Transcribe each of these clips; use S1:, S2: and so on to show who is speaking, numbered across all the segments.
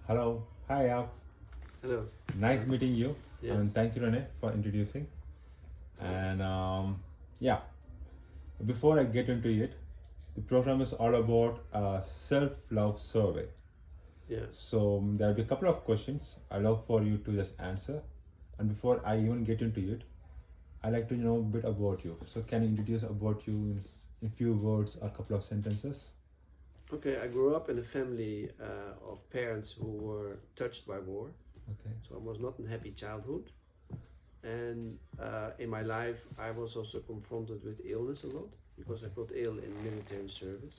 S1: Hello. Hi, Jaap.
S2: Hello.
S1: Nice meeting you.
S2: Yes.
S1: And thank you, Rene, for introducing. And yeah, before I get into it, the program is all about a self-love survey.
S2: Yeah.
S1: So there'll be a couple of questions I love for you to just answer. And before I even get into it, I like to know a bit about you. So can you introduce about you in few words or a couple of sentences?
S2: Okay. I grew up in a family of parents who were touched by war,
S1: Okay.
S2: so I was not in happy childhood. And in my life, I was also confronted with illness a lot because I got ill in military service.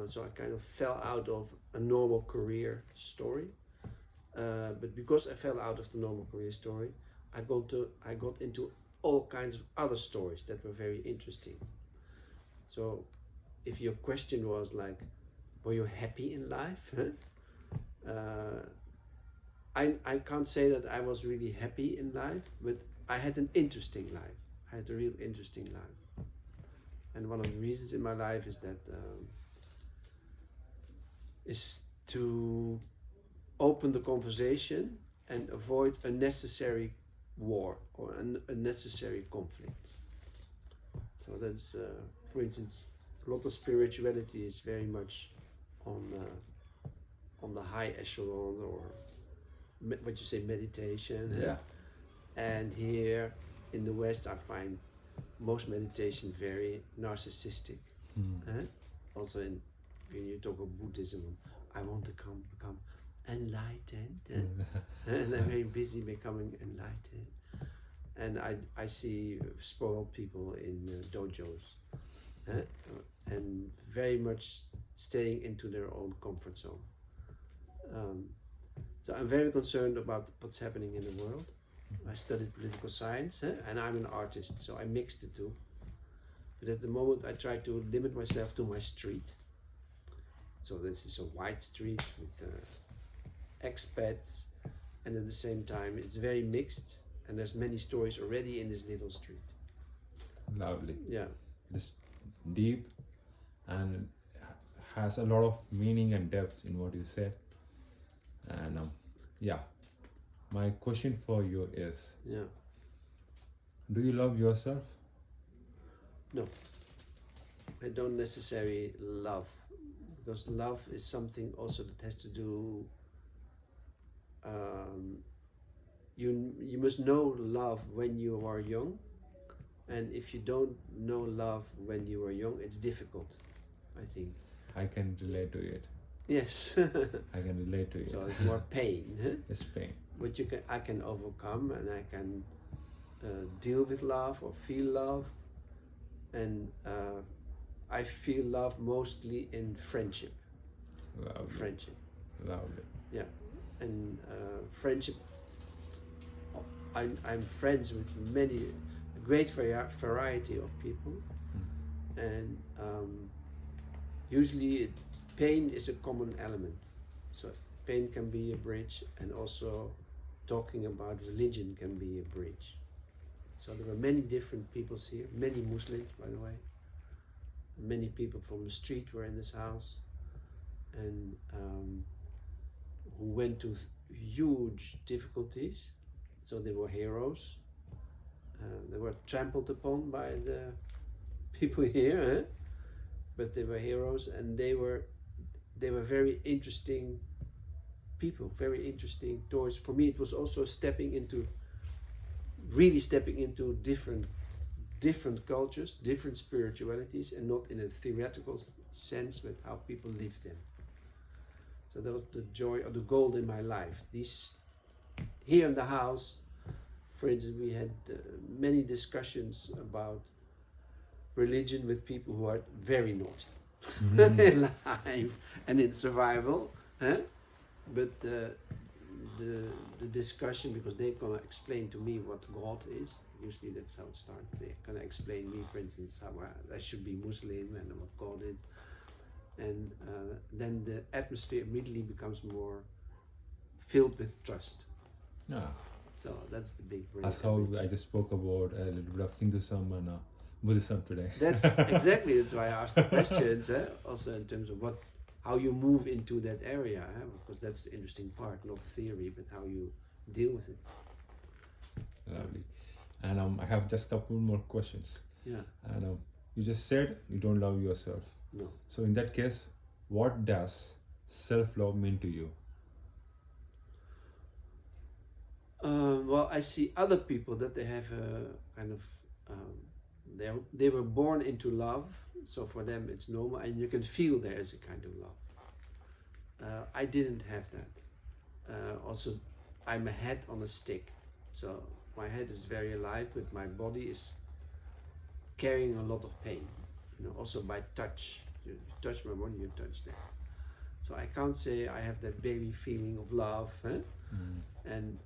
S2: So I kind of fell out of a normal career story. But because I fell out of the normal career story, I got into all kinds of other stories that were very interesting. So if your question was like, were you happy in life? I can't say that I was really happy in life, but I had an interesting life. I had a real interesting life. And one of the reasons in my life is that is to open the conversation and avoid unnecessary war or unnecessary conflict. So that's, for instance, a lot of spirituality is very much on the high echelon or what you say meditation.
S1: Yeah.
S2: And here in the West, I find most meditation very narcissistic. Also, when you talk of Buddhism, I want to become enlightened, and I'm very busy becoming enlightened. And I see spoiled people in dojos, and very much staying into their own comfort zone. So I'm very concerned about what's happening in the world. I studied political science, and I'm an artist, so I mixed the two. But at the moment, I try to limit myself to my street. So this is a wide street with expats, and at the same time, it's very mixed, and there's many stories already in this little street.
S1: Lovely.
S2: Yeah.
S1: It's deep and has a lot of meaning and depth in what you said. And yeah, my question for you is,
S2: Yeah.
S1: do you love yourself?
S2: No, I don't necessarily love, because love is something also that has to do. You must know love when you are young, and if you don't know love when you are young, it's difficult, I think.
S1: I can relate to it.
S2: Yes.
S1: I can relate to it.
S2: So it's more pain,
S1: It's pain.
S2: but I can overcome, and I can deal with love or feel love, and I feel love mostly in friendship.
S1: Lovely.
S2: Friendship,
S1: Lovely.
S2: yeah, and friendship. I'm friends with a great variety of people, and usually pain is a common element. So pain can be a bridge, and also talking about religion can be a bridge. So there were many different peoples here, many Muslims, by the way. Many people from the street were in this house, and who went to huge difficulties. So they were heroes. They were trampled upon by the people here, but they were heroes, and they were very interesting people, very interesting toys. For me, it was also really stepping into different cultures, different spiritualities, and not in a theoretical sense, but how people live them. So that was the joy or the goal in my life. Here in the house, for instance, we had many discussions about religion with people who are very naughty in life and in survival. But the discussion, because they're gonna explain to me what God is. Usually that's how it starts. They're gonna explain me, for instance, how I should be Muslim and what God is. And then the atmosphere immediately becomes more filled with trust.
S1: Yeah.
S2: So that's the big brain.
S1: That's how I just spoke about a little bit of Hinduism and Buddhism today.
S2: That's exactly. That's why I asked the questions. Also in terms of how you move into that area, because that's the interesting part, not theory, but how you deal with it.
S1: Lovely. And I have just a couple more questions.
S2: Yeah.
S1: And you just said you don't love yourself.
S2: No.
S1: So in that case, what does self-love mean to you?
S2: Well, I see other people that they have a kind of they were born into love, so for them it's normal, and you can feel there is a kind of love. I didn't have that. Also, I'm a head on a stick, so my head is very alive, but my body is carrying a lot of pain. You know, also by touch. You touch my body, you touch that. So I can't say I have that baby feeling of love, and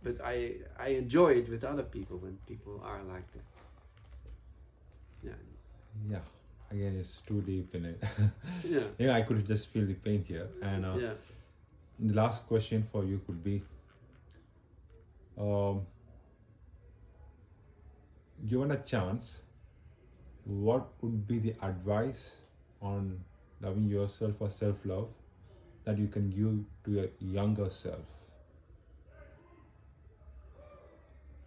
S2: but I enjoy it with other people when people are like that. Yeah.
S1: Yeah. Again, it's too deep in it.
S2: Yeah.
S1: Yeah, I could just feel the pain here. And
S2: Yeah.
S1: the last question for you could be, given a chance, what would be the advice on loving yourself or self-love that you can give to your younger self?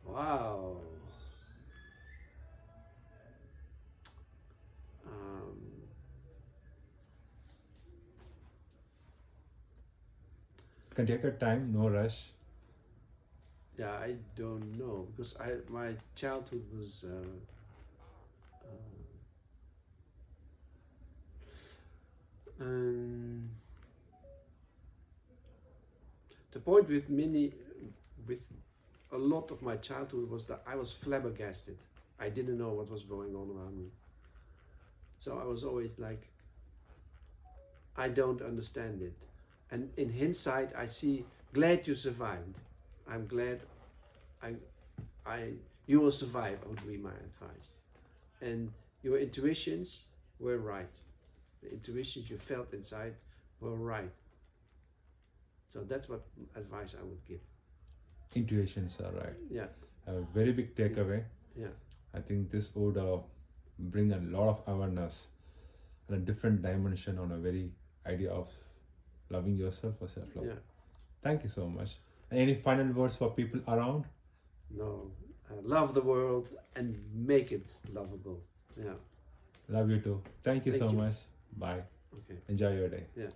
S2: Wow. Um,
S1: You can take your time, no rush.
S2: yeah, I don't know because my childhood was the point with a lot of my childhood was that I was flabbergasted. I didn't know what was going on around me. So I was always like, I don't understand it. And in hindsight, I see, glad you survived. I'm glad you will survive, would be my advice. And your intuitions were right. The intuitions you felt inside were right. So that's what advice I would give.
S1: Intuitions are right.
S2: Yeah.
S1: A very big takeaway.
S2: Yeah.
S1: I think this would bring a lot of awareness and a different dimension on a very idea of loving yourself or self-love.
S2: Yeah.
S1: Thank you so much. Any final words for people around?
S2: No. Love the world and make it lovable. Yeah.
S1: Love you too. Thank you
S2: Thank
S1: so
S2: you.
S1: much. Bye.
S2: Okay.
S1: Enjoy your day.
S2: Yeah.